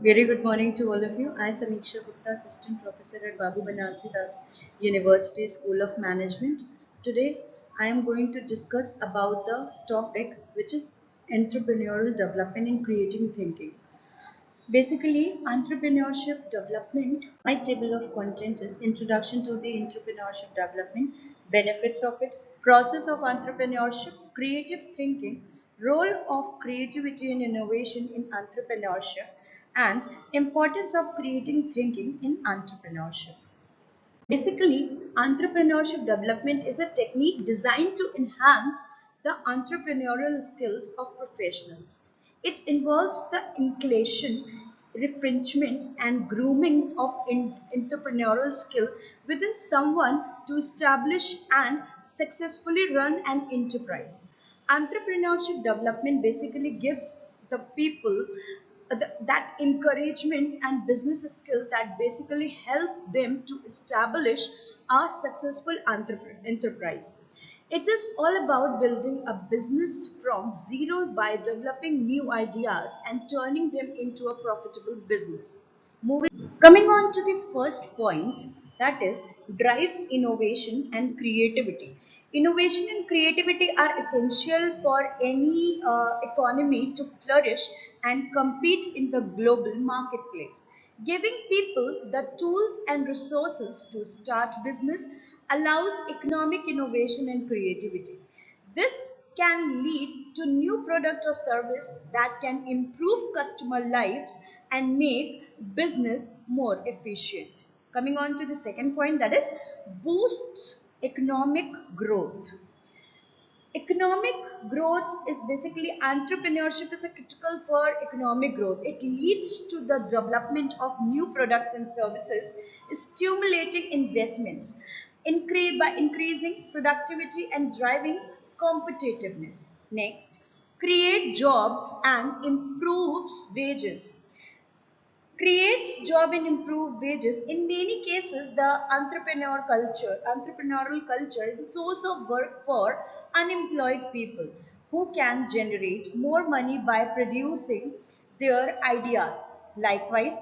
Very good morning to all of you. I am Samiksha Gupta, Assistant Professor at Babu Banarsi Das University School of Management. Today, I am going to discuss about the topic which is entrepreneurial development and creative thinking. Basically, entrepreneurship development, my table of content is introduction to the entrepreneurship development, benefits of it, process of entrepreneurship, creative thinking, role of creativity and innovation in entrepreneurship, and importance of creating thinking in entrepreneurship. Basically, entrepreneurship development is a technique designed to enhance the entrepreneurial skills of professionals. It involves the inculcation, refinement, and grooming of entrepreneurial skill within someone to establish and successfully run an enterprise. Entrepreneurship development basically gives the people that encouragement and business skill that basically help them to establish a successful enterprise. It is all about building a business from zero by developing new ideas and turning them into a profitable business. Coming on to the first point, that is drives innovation and creativity. Innovation and creativity are essential for any economy to flourish and compete in the global marketplace. Giving people the tools and resources to start business allows economic innovation and creativity. This can lead to new product or service that can improve customer lives and make business more efficient. Coming on to the second point, that is boosts economic growth. Economic growth is basically entrepreneurship is a critical for economic growth. It leads to the development of new products and services, stimulating investments, by increasing productivity and driving competitiveness. Next, create jobs and improves wages, creates job and improve wages. In many cases, the entrepreneurial culture is a source of work for unemployed people who can generate more money by producing their ideas. Likewise,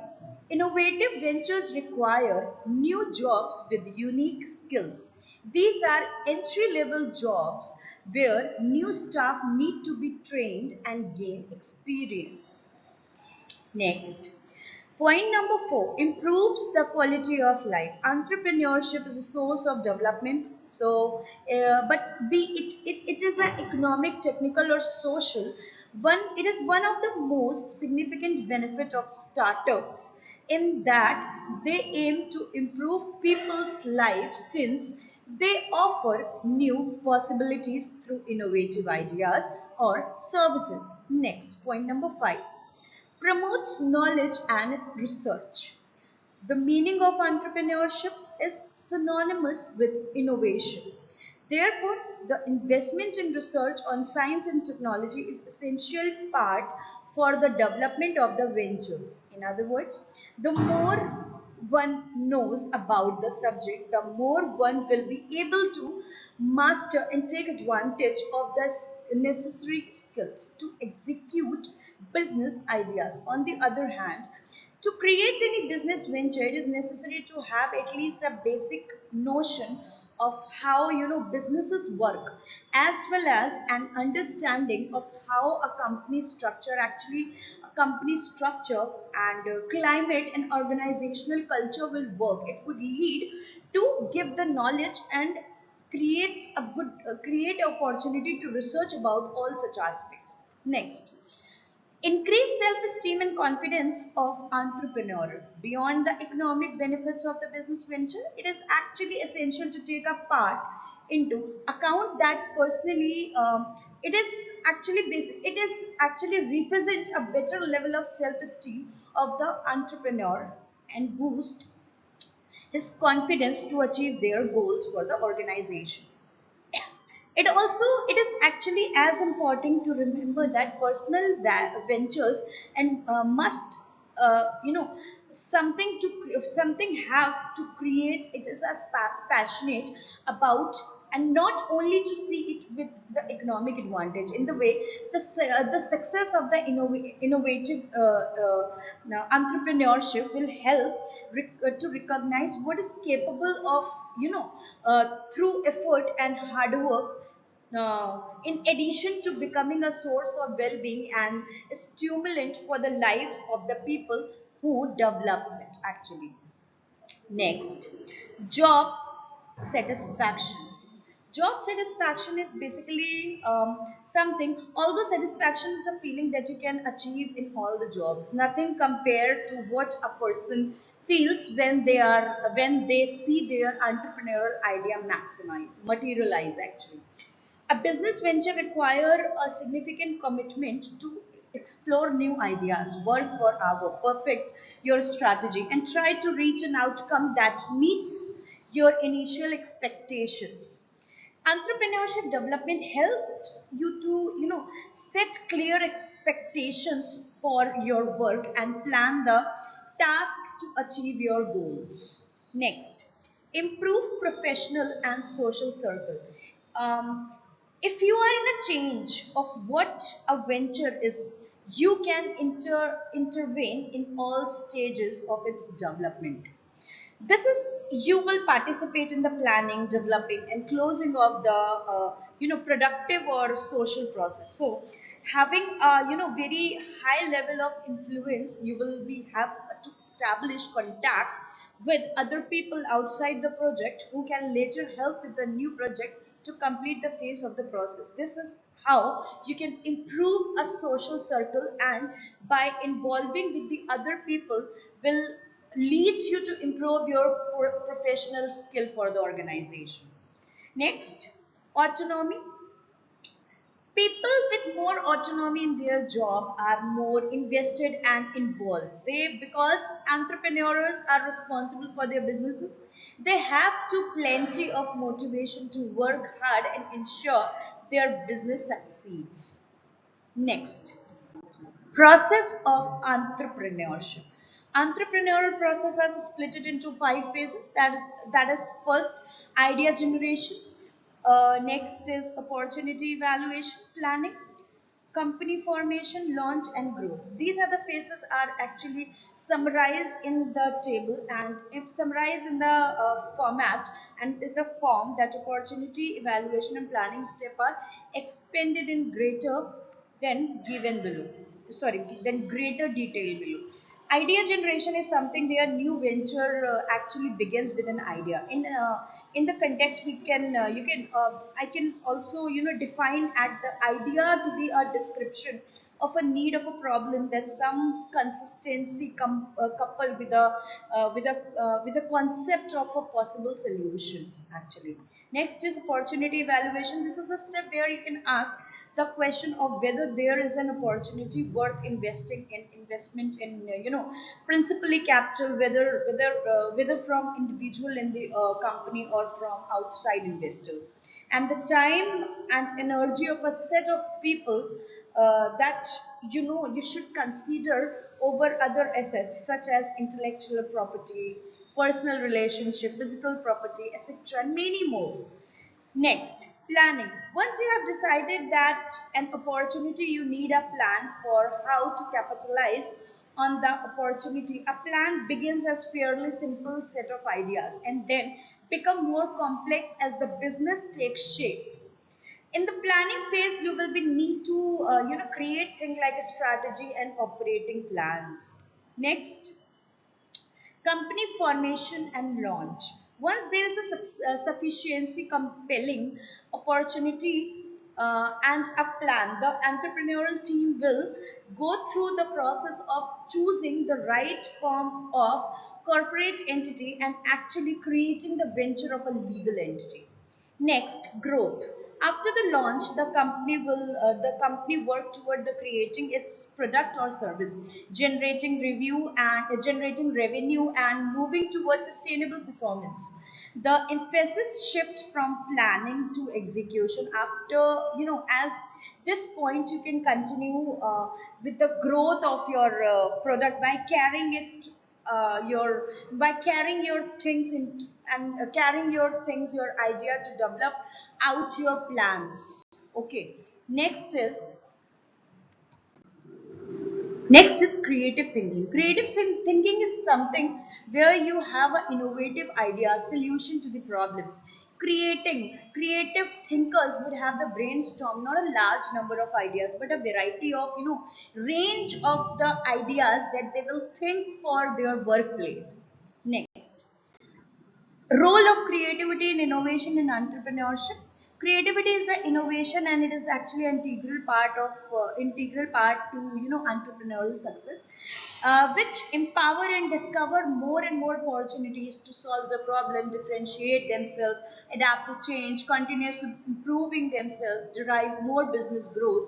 innovative ventures require new jobs with unique skills. These are entry-level jobs where new staff need to be trained and gain experience. Next, point number four, improves the quality of life. Entrepreneurship is a source of development. So, but be it is an economic, technical, or social one. It is one of the most significant benefit of startups in that they aim to improve people's lives since they offer new possibilities through innovative ideas or services. Next, point number five, promotes knowledge and research. The meaning of entrepreneurship is synonymous with innovation. Therefore, the investment in research on science and technology is essential part for the development of the ventures. In other words, the more one knows about the subject, the more one will be able to master and take advantage of the necessary skills to execute business ideas. On the other hand, to create any business venture, it is necessary to have at least a basic notion of how businesses work, as well as an understanding of how a company structure actually a company structure and climate and organizational culture will work. It would lead to give the knowledge and creates a good create opportunity to research about all such aspects. Next, increase self-esteem and confidence of entrepreneur. Beyond the economic benefits of the business venture, it is actually essential to take a part into account that personally it is actually represent a better level of self-esteem of the entrepreneur and boost his confidence to achieve their goals for the organization. It is actually as important to remember that personal ventures and must something have to create. It is as passionate about and not only to see it with the economic advantage. In the way, the success of the innovative entrepreneurship will help to recognize what is capable of, through effort and hard work, in addition to becoming a source of well-being and a stimulant for the lives of the people who develops it actually. Next, job satisfaction. Job satisfaction is basically something, although satisfaction is a feeling that you can achieve in all the jobs, nothing compared to what a person feels when they see their entrepreneurial idea maximize, materialize actually. A business venture requires a significant commitment to explore new ideas, work for hour, perfect your strategy, and try to reach an outcome that meets your initial expectations. Entrepreneurship development helps you to, set clear expectations for your work and plan the task to achieve your goals. Next, improve professional and social circle. um, if you are in a change of what a venture is, you can intervene in all stages of its development. This is, you will participate in the planning, developing, and closing of the productive or social process. So having a very high level of influence, you will be have to establish contact with other people outside the project who can later help with the new project to complete the phase of the process. This is how you can improve a social circle, and by involving with the other people will leads you to improve your professional skill for the organization. Next, autonomy. People with more autonomy in their job are more invested and involved. They, because entrepreneurs are responsible for their businesses, they have to plenty of motivation to work hard and ensure their business succeeds. Next, process of entrepreneurship. Entrepreneurial process is split it into five phases. That is first, idea generation. Next is opportunity evaluation, planning, company formation, launch, and growth. These are the phases are actually summarized in the table, and if summarized in the format and in the form that opportunity evaluation and planning step are expended in greater than given below. Sorry, then greater detail below. Idea generation is something where new venture actually begins with an idea. In the context, we can you can I can also define at the idea to be a description of a need of a problem that some consistency coupled with a with a concept of a possible solution actually. Next is opportunity evaluation. This is a step where you can ask the question of whether there is an opportunity worth investing in, investment in, principally capital, whether from individual in the company or from outside investors, and the time and energy of a set of people that you should consider over other assets such as intellectual property, personal relationship, physical property, etc., and many more. Next, planning. Once you have decided that an opportunity, you need a plan for how to capitalize on the opportunity. A plan begins as fairly simple set of ideas and then become more complex as the business takes shape. In the planning phase, you will be need to create things like a strategy and operating plans. Next, company formation and launch. Once there is a sufficiency compelling opportunity and a plan, the entrepreneurial team will go through the process of choosing the right form of corporate entity and actually creating the venture of a legal entity. Next, growth. After the launch, the company work toward the creating its product or service, generating revenue and moving towards sustainable performance. The emphasis shift from planning to execution. After as this point, you can continue with the growth of your product by carrying it your by carrying your things in and carrying your things, your idea to develop out your plans. Okay. Next is Next is creative thinking. Thinking is something where you have an innovative idea, solution to the problems. Creative thinkers would have the brainstorm, not a large number of ideas, but a variety of, range of the ideas that they will think for their workplace. Next, role of creativity in innovation and entrepreneurship. Creativity is the innovation, and it is actually an integral part to entrepreneurial success, which empower and discover more and more opportunities to solve the problem, differentiate themselves, adapt to change, continuously improving themselves, derive more business growth,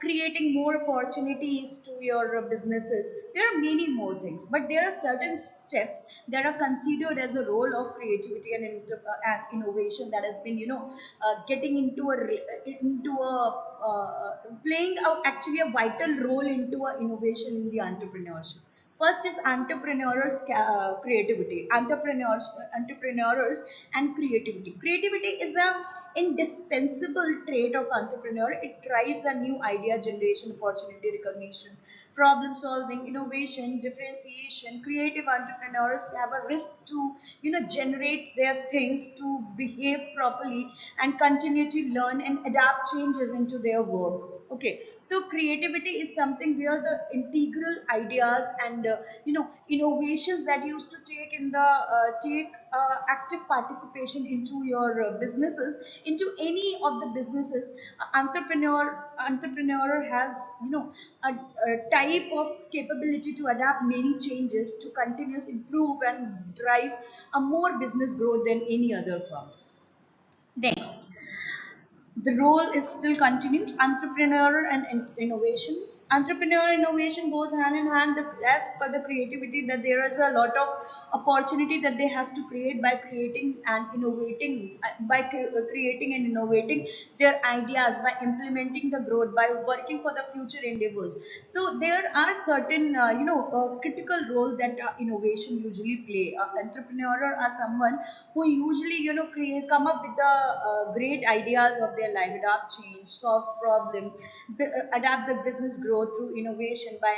creating more opportunities to your businesses. There are many more things, but there are certain steps that are considered as a role of creativity and innovation that has been, getting playing out actually a vital role into a innovation in the entrepreneurship. First is entrepreneurs and creativity. Creativity is a indispensable trait of entrepreneur. It drives a new idea generation, opportunity recognition, problem solving, innovation, differentiation. Creative entrepreneurs have a risk to generate their things, to behave properly, and continue to learn and adapt changes into their work. Okay, so creativity is something where the integral ideas and innovations that used to take active participation into your businesses, into any of the businesses. Entrepreneur has a type of capability to adapt many changes, to continuous improve and drive a more business growth than any other firms. Next, the role is still continued. Entrepreneur and innovation. Entrepreneur innovation goes hand in hand. As per the creativity, that there is a lot of opportunity that they has to create by creating and innovating, creating and innovating their ideas, by implementing the growth, by working for the future endeavors. So there are certain critical role that innovation usually play. Entrepreneur are someone who usually come up with the great ideas of their life, adapt change, solve problem, adapt the business growth through innovation, by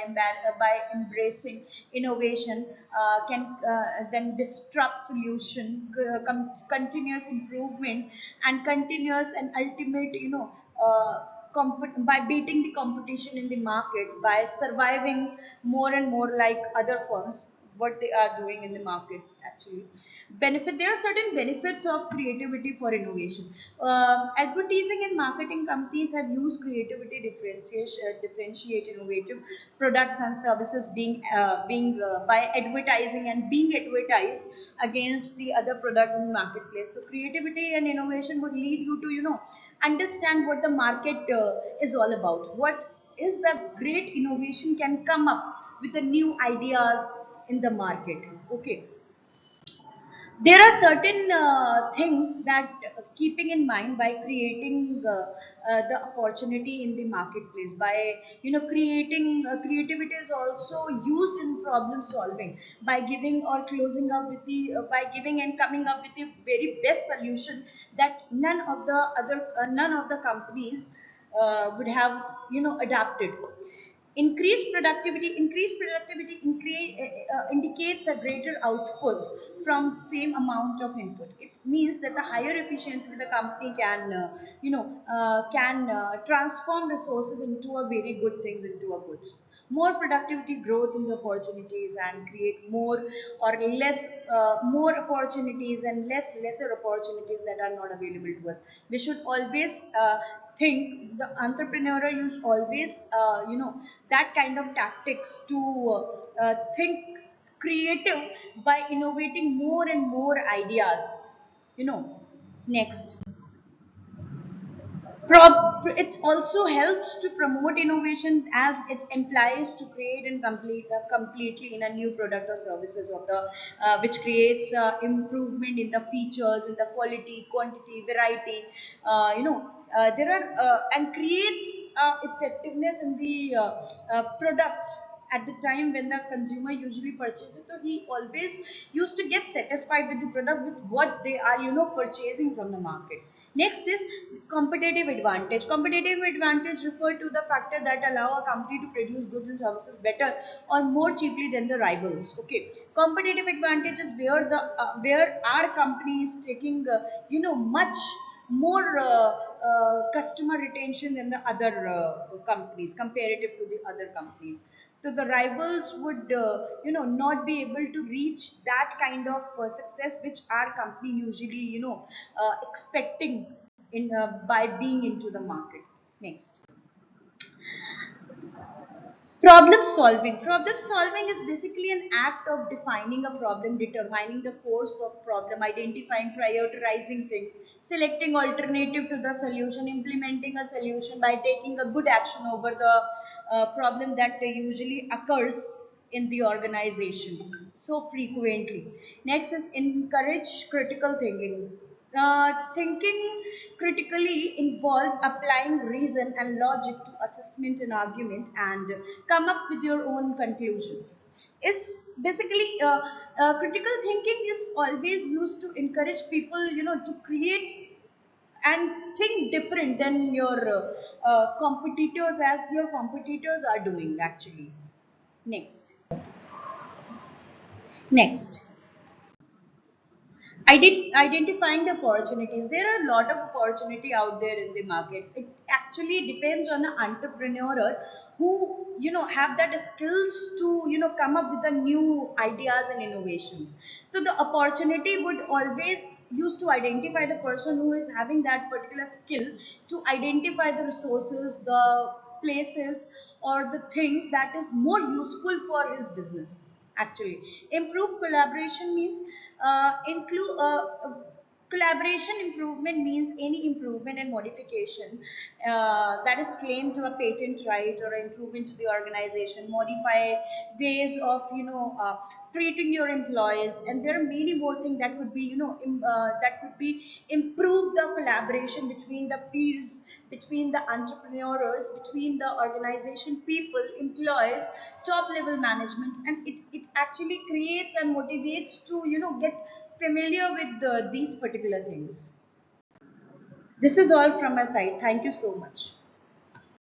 embracing innovation, can then disrupt solution, continuous improvement, and continuous and ultimate by beating the competition in the market, by surviving more and more like other firms, what they are doing in the markets actually. There are certain benefits of creativity for innovation. Advertising and marketing companies have used creativity differentiate innovative products and services, being by advertising and being advertised against the other product in the marketplace. So creativity and innovation would lead you to understand what the market is all about, what is the great innovation can come up with the new ideas in the market. Okay, there are certain things that keeping in mind by creating the opportunity in the marketplace, by creating creativity is also used in problem solving, by giving or closing up with the by giving and coming up with the very best solution that none of the companies would have adapted. Indicates a greater output from the same amount of input. It means that the higher efficiency with the company can transform resources into a very good things into a goods. More productivity growth in the opportunities, and create more opportunities and lesser opportunities that are not available to us. We should always think the entrepreneur use always that kind of tactics to think creative by innovating more and more ideas. you know Next, it also helps to promote innovation, as it implies to create and completely in a new product or services of the which creates improvement in the features, in the quality, quantity, variety. There are and creates effectiveness in the products, at the time when the consumer usually purchases it, so he always used to get satisfied with the product with what they are purchasing from the market. Next is competitive advantage. Competitive advantage refer to the factor that allow a company to produce goods and services better or more cheaply than the rivals. Okay, competitive advantage is where our company is taking much more customer retention than the other companies comparative to the other companies. So the rivals would not be able to reach that kind of success which our company usually expecting in by being into the market. Next, problem solving. Problem solving is basically an act of defining a problem, determining the course of problem, identifying, prioritizing things, selecting alternative to the solution, implementing a solution by taking a good action over the problem that usually occurs in the organization so frequently. Next is encourage critical thinking. Thinking critically involve applying reason and logic to assessment and argument and come up with your own conclusions. It's basically critical thinking is always used to encourage people, to create and think different than your competitors as your competitors are doing actually. Next, next. Identifying the opportunities. There are a lot of opportunity out there in the market. It actually depends on the entrepreneur who have that skills to come up with the new ideas and innovations. So the opportunity would always use to identify the person who is having that particular skill to identify the resources, the places or the things that is more useful for his business actually. Improve collaboration means include collaboration improvement means any improvement and modification that is claimed to a patent right or improvement to the organization, modify ways of treating your employees, and there are many more things that could be that could be improve the collaboration between the peers, between the entrepreneurs, between the organization people, employees, top level management, and it actually creates and motivates to get familiar with these particular things. This is all from my side. Thank you so much.